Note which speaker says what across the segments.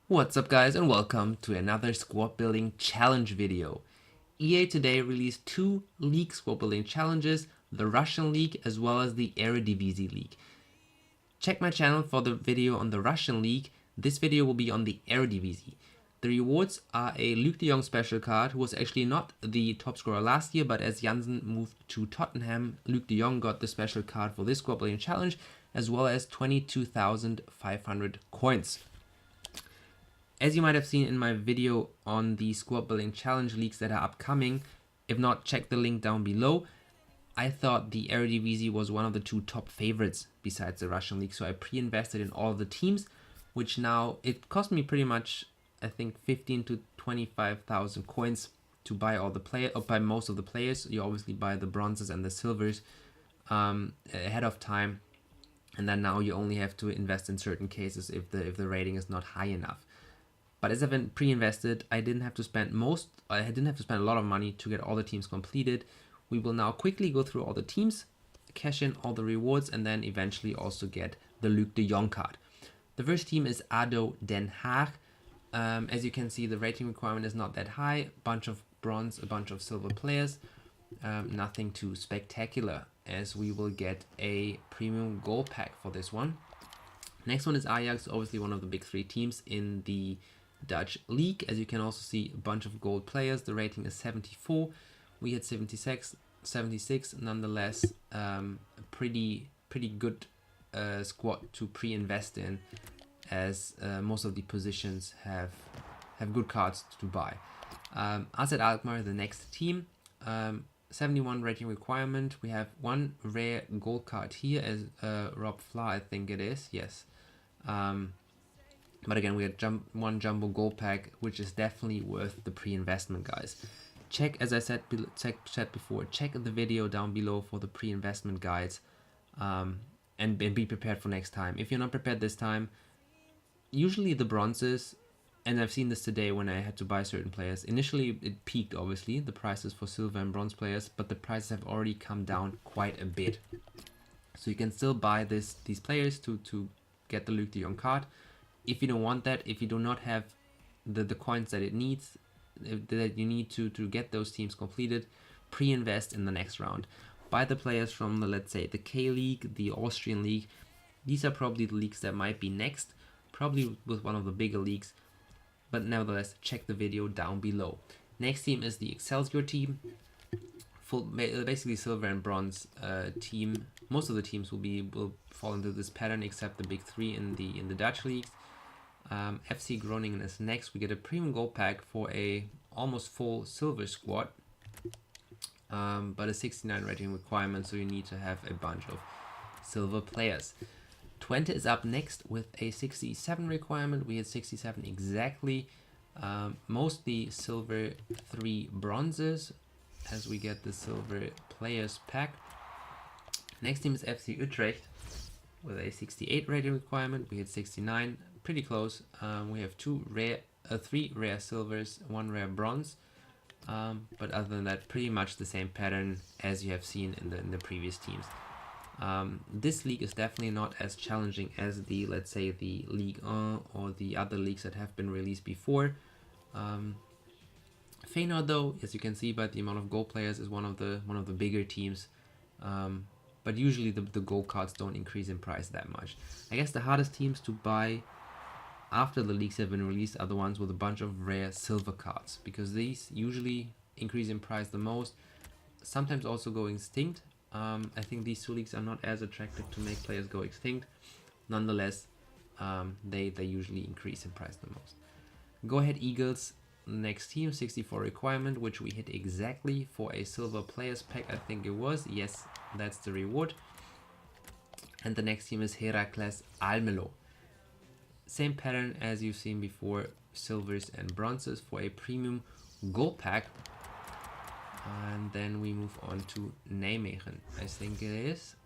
Speaker 1: What's up guys, and welcome to another squad building challenge video. EA today released two league squad building challenges, the Russian League as well as the Eredivisie League. Check my channel for the video on the Russian League. This video will be on the Eredivisie. The rewards are a Luc de Jong special card, who was actually not the top scorer last year, but as Janssen moved to Tottenham, Luc de Jong got the special card for this squad building challenge, as well as 22,500 coins. As you might have seen in my video on the squad building challenge leagues that are upcoming, if not, check the link down below. I thought the Eredivisie was one of the two top favorites besides the Russian league, so I pre-invested in all of the teams, which now it cost me pretty much, I think, 15 to 25,000 coins to buy all the players, or buy most of the players. You obviously buy the bronzes and the silvers ahead of time, and then now you only have to invest in certain cases if the rating is not high enough. But as I've been pre-invested, I didn't have to spend a lot of money to get all the teams completed. We will now quickly go through all the teams, cash in all the rewards, and then eventually also get the Luc de Jong card. The first team is ADO Den Haag. As you can see, the rating requirement is not that high. A bunch of bronze, a bunch of silver players. Nothing too spectacular, as we will get a premium gold pack for this one. Next one is Ajax, obviously one of the big three teams in the Dutch league. As you can also see, a bunch of gold players. The rating is 74. We had 76. Nonetheless, a pretty good squad to pre-invest in, as most of the positions have good cards to buy. AZ Alkmaar, the next team. 71 rating requirement. We have one rare gold card here as Rob Fla, I think it is. Yes. But again, we had one jumbo gold pack, which is definitely worth the pre-investment, guys. Check, as I said before, check the video down below for the pre-investment guides, and be prepared for next time. If you're not prepared this time, usually the bronzes, and I've seen this today when I had to buy certain players. Initially, it peaked, obviously, the prices for silver and bronze players, but the prices have already come down quite a bit. So you can still buy these players to get the Luc de Jong card. If you don't want that, if you do not have the coins that it needs, that you need to get those teams completed, pre-invest in the next round. Buy the players from the, let's say, the K-League, the Austrian League. These are probably the leagues that might be next, probably with one of the bigger leagues, but nevertheless, check the video down below. Next team is the Excelsior team. Basically silver and bronze team. Most of the teams will fall into this pattern, except the big three in the Dutch leagues. FC Groningen is next. We get a premium gold pack for a almost full silver squad, but a 69 rating requirement, so you need to have a bunch of silver players. Twente is up next with a 67 requirement. We had 67 exactly. Mostly silver, 3 bronzes, as we get the silver players pack. Next team is FC Utrecht with a 68 rating requirement. We had 69, pretty close. We have 3 rare silvers, 1 rare bronze. But other than that, pretty much the same pattern as you have seen in the previous teams. This league is definitely not as challenging as the, let's say, the Ligue 1 or the other leagues that have been released before. Feyenoord, though, as you can see by the amount of gold players, is one of the bigger teams. But usually the gold cards don't increase in price that much. I guess the hardest teams to buy after the leagues have been released are the ones with a bunch of rare silver cards, because these usually increase in price the most, sometimes also go extinct. I think these two leagues are not as attractive to make players go extinct. Nonetheless, they usually increase in price the most. Go Ahead Eagles, next team, 64 requirement, which we hit exactly for a silver players pack, I think it was. Yes, that's the reward. And the next team is Heracles Almelo. Same pattern as you've seen before, silvers and bronzes for a premium gold pack. And then we move on to Nijmegen, I think it is.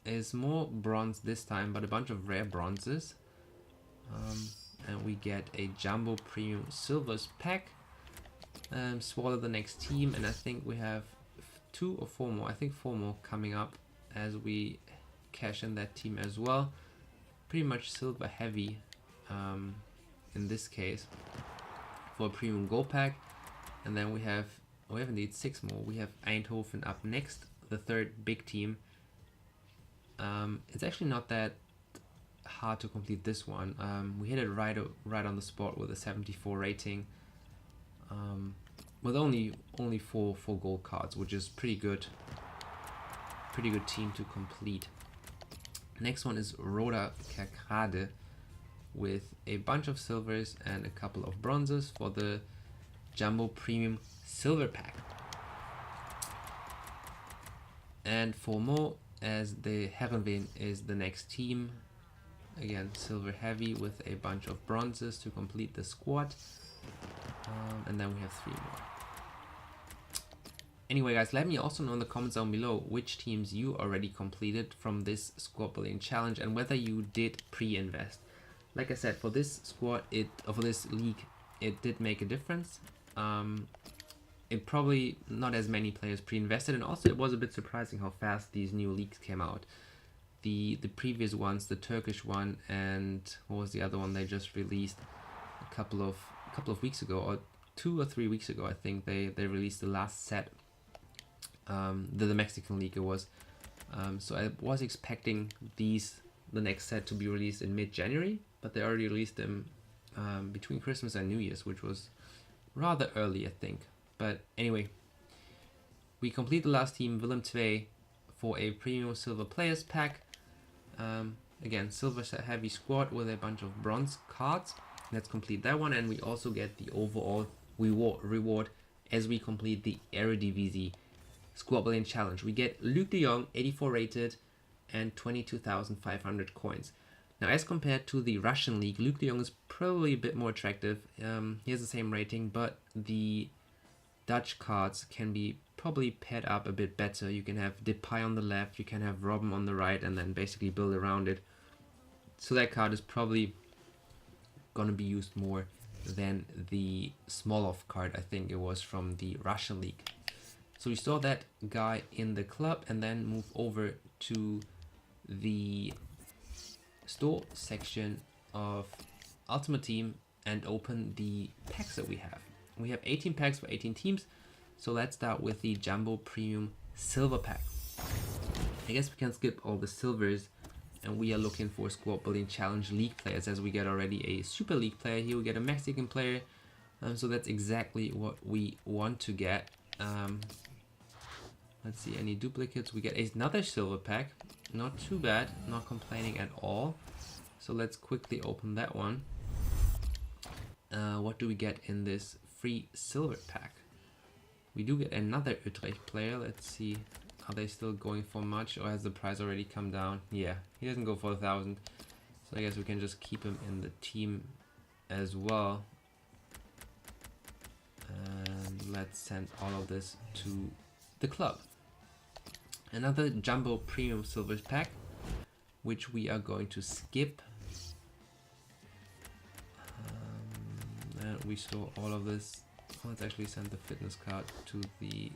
Speaker 1: It's more bronze this time, but a bunch of rare bronzes. And we get a jumbo premium silvers pack. Swallow the next team, and I think we have 2 or 4 more. I think 4 more coming up as we cash in that team as well. Pretty much silver heavy in this case for a premium gold pack. And then we have indeed 6 more. We have Eindhoven up next, the third big team. It's actually not that hard to complete this one. We hit it right on the spot with a 74 rating, with only 4 gold cards, which is pretty good team to complete. Next one is Roda Kerkrade with a bunch of silvers and a couple of bronzes for the Jumbo Premium Silver Pack. And for more, as the Herenveen is the next team. Again, silver heavy with a bunch of bronzes to complete the squad. And then we have 3 more. Anyway guys, let me also know in the comments down below which teams you already completed from this squad building challenge and whether you did pre-invest. Like I said, for this squad, for this league, it did make a difference. It probably not as many players pre-invested, and also it was a bit surprising how fast these new leagues came out. The previous ones, the Turkish one, and what was the other one they just released a couple of weeks ago, or 2 or 3 weeks ago, I think they released the last set. The Mexican league it was. So I was expecting the next set to be released in mid-January, but they already released them between Christmas and New Year's, which was rather early, I think. But anyway, we complete the last team, Willem II, for a premium silver players pack. Again, silver heavy squad with a bunch of bronze cards. Let's complete that one, and we also get the overall reward as we complete the Eredivisie squad building challenge. We get Luc de Jong, 84 rated, and 22,500 coins. Now, as compared to the Russian league, Luc de Jong is probably a bit more attractive. He has the same rating, but the Dutch cards can be probably paired up a bit better. You can have Depay on the left, you can have Robben on the right, and then basically build around it. So that card is probably going to be used more than the Smolov card, I think it was, from the Russian league. So we saw that guy in the club, and then move over to the store section of Ultimate Team and open the packs that we have. We have 18 packs for 18 teams, so let's start with the Jumbo Premium Silver Pack. I guess we can skip all the silvers, and we are looking for Squad Building Challenge League players, as we get already a Super League player here, we get a Mexican player, so that's exactly what we want to get. Let's see, any duplicates? We get another silver pack, not too bad, not complaining at all. So let's quickly open that one. What do we get in this free silver pack? We do get another Utrecht player. Let's see, are they still going for much, or has the price already come down? Yeah, he doesn't go for 1,000, so I guess we can just keep him in the team as well. And let's send all of this to the club. Another Jumbo Premium Silver pack, which we are going to skip. And we store all of this. Let's actually send the fitness card to the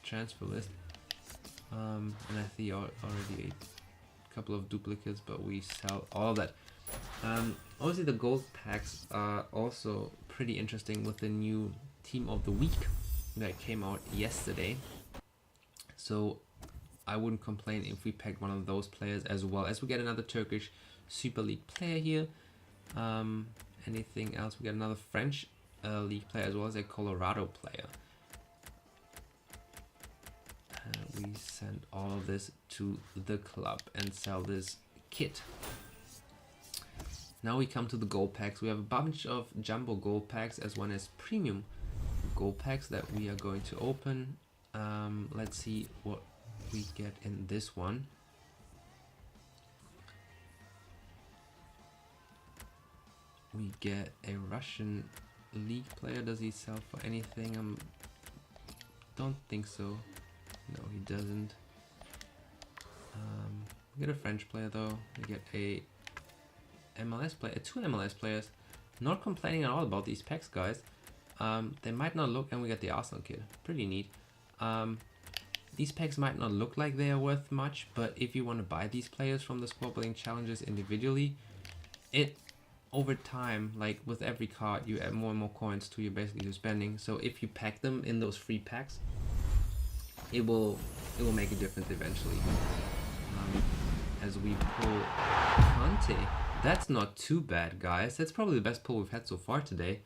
Speaker 1: transfer list. And I see already a couple of duplicates, but we sell all of that. Obviously the gold packs are also pretty interesting with the new team of the week that came out yesterday. So I wouldn't complain if we packed one of those players, as well as we get another Turkish Super League player here. Anything else? We get another French league player, as well as a Colorado player. We send all of this to the club and sell this kit. Now we come to the gold packs. We have a bunch of jumbo gold packs as well as premium gold packs that we are going to open. Let's see what we get in this one. We get a Russian league player. Does he sell for anything? Don't think so. No, he doesn't. We get a French player though. We get a MLS player, 2 MLS players. Not complaining at all about these packs, guys. They might not look, and we get the Arsenal kid. Pretty neat. These packs might not look like they are worth much, but if you want to buy these players from the squad building challenges individually, it over time, like with every card, you add more and more coins to your basically your spending. So if you pack them in those free packs, it will make a difference eventually. As we pull Conte, that's not too bad, guys. That's probably the best pull we've had so far today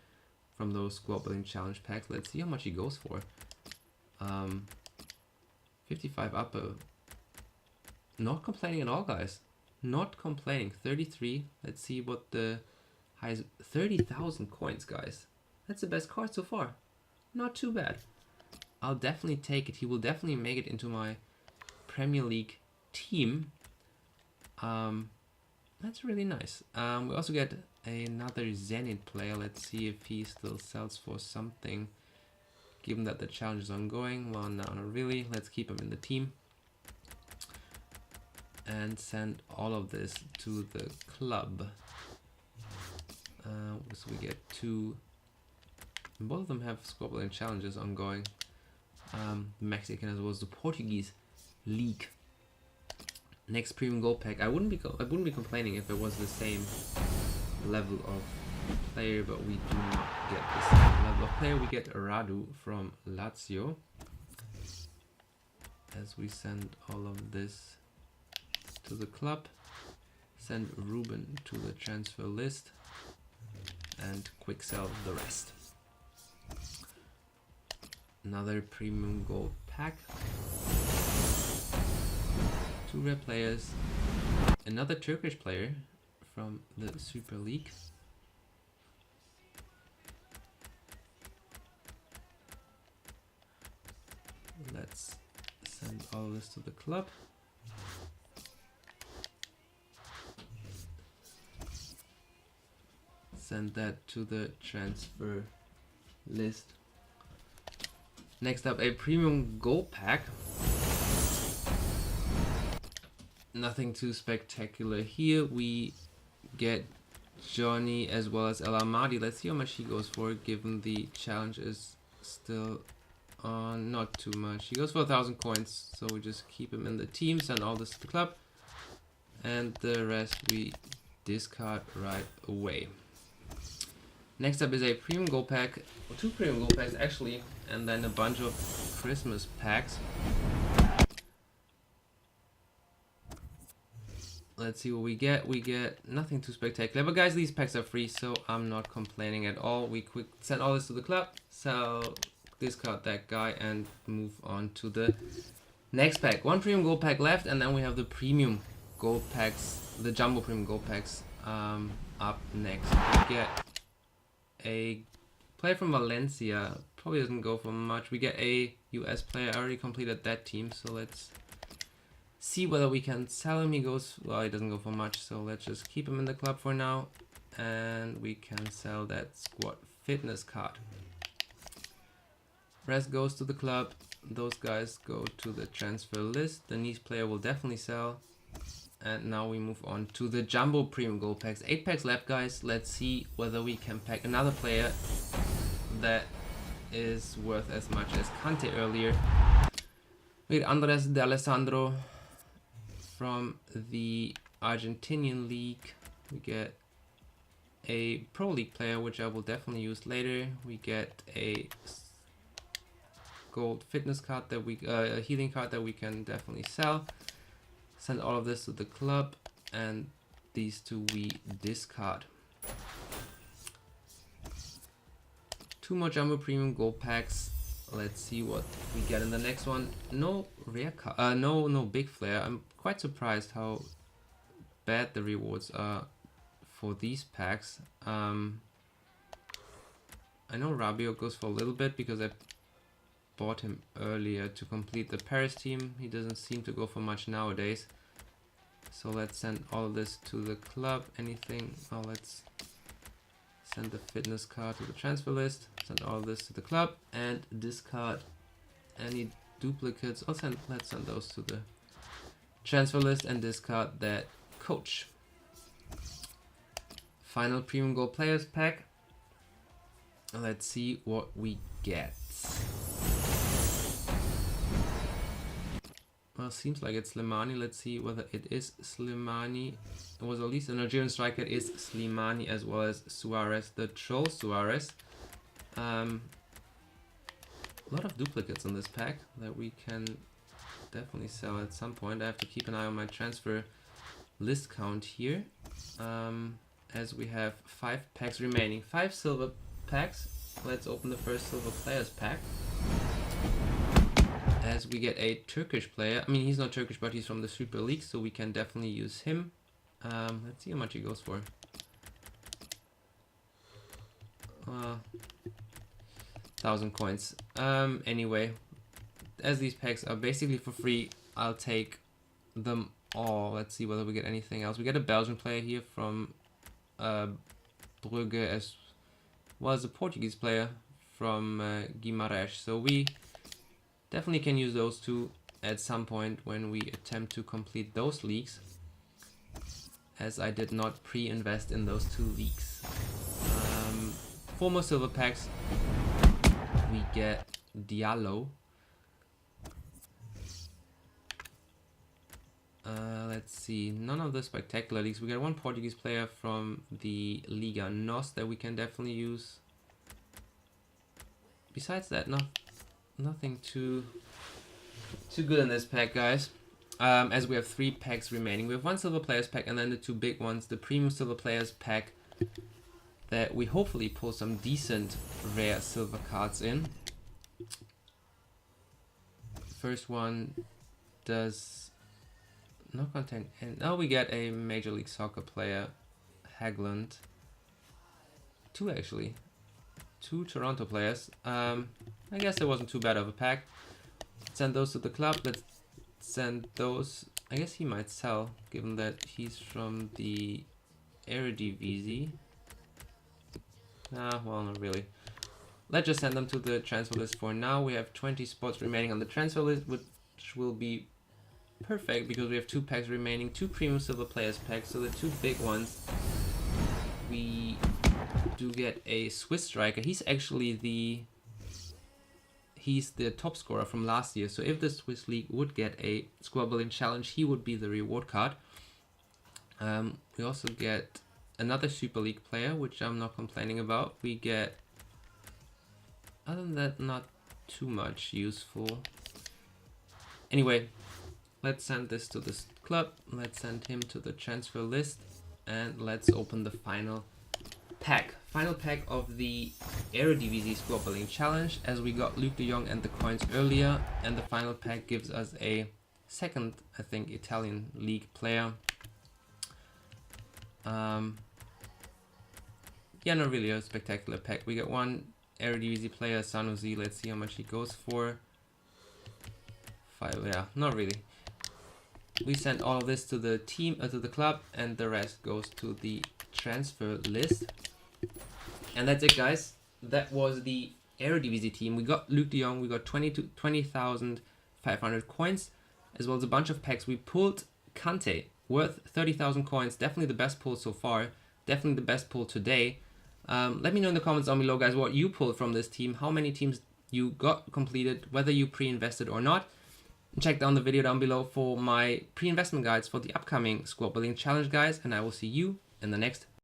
Speaker 1: from those squad building challenge packs. Let's see how much he goes for. 55 upper. Not complaining at all, guys. Not complaining. 33. Let's see what the highest. 30,000 coins, guys. That's the best card so far. Not too bad. I'll definitely take it. He will definitely make it into my Premier League team. That's really nice. We also get another Zenit player. Let's see if he still sells for something. Given that the challenge is ongoing. Well, no, not really. Let's keep him in the team. And send all of this to the club. So we get 2. Both of them have squad building challenges ongoing. Mexican as well as the Portuguese league. Next premium gold pack. I wouldn't be complaining if it was the same level of player, but we do not get the same level of player. We get Radu from Lazio. As we send all of this to the club, send Ruben to the transfer list, and quick sell the rest. Another premium gold pack. 2 rare players. Another Turkish player from the Super League. Let's send all this to the club. Send that to the transfer list. Next up, a premium gold pack. Nothing too spectacular here. We get Johnny as well as El Amadi. Let's see how much he goes for, given the challenge is still on. Not too much. He goes for 1,000 coins, so we just keep him in the team, send all this to the club, and the rest we discard right away. Next up is a premium gold pack, or 2 premium gold packs actually, and then a bunch of Christmas packs. Let's see what we get. We get nothing too spectacular, but guys, these packs are free, so I'm not complaining at all. We quick send all this to the club, sell, discard that guy, and move on to the next pack. 1 premium gold pack left, and then we have the premium gold packs, the jumbo premium gold packs up next. We get a player from Valencia, probably doesn't go for much. We get a US player. I already completed that team, so let's see whether we can sell him. He goes, well, he doesn't go for much, so let's just keep him in the club for now, and we can sell that squad fitness card. Rest goes to the club. Those guys go to the transfer list. The niche player will definitely sell. And now we move on to the jumbo premium gold packs. 8 packs left, guys. Let's see whether we can pack another player that is worth as much as Kante earlier. We get Andres de Alessandro from the Argentinian league. We get a Pro League player, which I will definitely use later. We get a gold fitness card that we, a healing card that we can definitely sell. Send all of this to the club, and these 2 we discard. 2 more jumbo premium gold packs. Let's see what we get in the next one. No rare card, no big flare. I'm quite surprised how bad the rewards are for these packs. I know Rabiot goes for a little bit because I bought him earlier to complete the Paris team. He doesn't seem to go for much nowadays. So let's send all of this to the club. Anything? Oh, let's send the fitness card to the transfer list. Send all of this to the club and discard any duplicates. Let's send those to the transfer list and discard that coach. Final premium gold players pack. Let's see what we get. Seems like it's Slimani. Let's see whether it is Slimani. It was at least an Algerian striker. It is Slimani as well as Suarez, the troll Suarez. A lot of duplicates in this pack that we can definitely sell at some point. I have to keep an eye on my transfer list count here, as we have 5 packs remaining. 5 silver packs. Let's open the first silver players pack. As we get a Turkish player. I mean, he's not Turkish, but he's from the Super League, so we can definitely use him. Let's see how much he goes for. 1,000 coins. Anyway, as these packs are basically for free, I'll take them all. Let's see whether we get anything else. We get a Belgian player here from Brugge, as well as a Portuguese player from Guimarães. So we definitely can use those two at some point when we attempt to complete those leagues, as I did not pre-invest in those 2 leagues. 4 more silver packs. We get Diallo. Let's see, none of the spectacular leagues. We got 1 Portuguese player from the Liga NOS that we can definitely use. Besides that, nothing too good in this pack, guys. As we have 3 packs remaining. We have 1 silver players pack and then the 2 big ones, the premium silver players pack that we hopefully pull some decent rare silver cards in. First one does not contain, and now we get a Major League Soccer player, Hagland. 2 actually. 2 Toronto players. I guess it wasn't too bad of a pack. Send those to the club. Let's send those. I guess he might sell, given that he's from the Eredivisie. Nah, well, not really. Let's just send them to the transfer list for now. We have 20 spots remaining on the transfer list, which will be perfect because we have 2 packs remaining, 2 premium silver players packs. So the 2 big ones, we do get a Swiss striker. He's actually the top scorer from last year. So if the Swiss League would get a squad building challenge, he would be the reward card. We also get another Super League player, which I'm not complaining about. We get, other than that, not too much useful. Anyway, let's send this to this club. Let's send him to the transfer list. And let's open the final pack. Final pack of the Eredivisie squad building challenge, as we got Luke de Jong and the coins earlier. And the final pack gives us a second, I think, Italian league player. Yeah, not really a spectacular pack. We got 1 Eredivisie player, Sanusi. Let's see how much he goes for. 5, yeah, not really. We send all of this to the team, to the club, and the rest goes to the transfer list. And that's it, guys. That was the Eredivisie team. We got Luke de Jong. We got 20,500 coins, as well as a bunch of packs. We pulled Kante, worth 30,000 coins. Definitely the best pull so far. Definitely the best pull today. Let me know in the comments down below, guys, what you pulled from this team, how many teams you got completed, whether you pre-invested or not. And check down the video down below for my pre-investment guides for the upcoming squad building challenge, guys, and I will see you in the next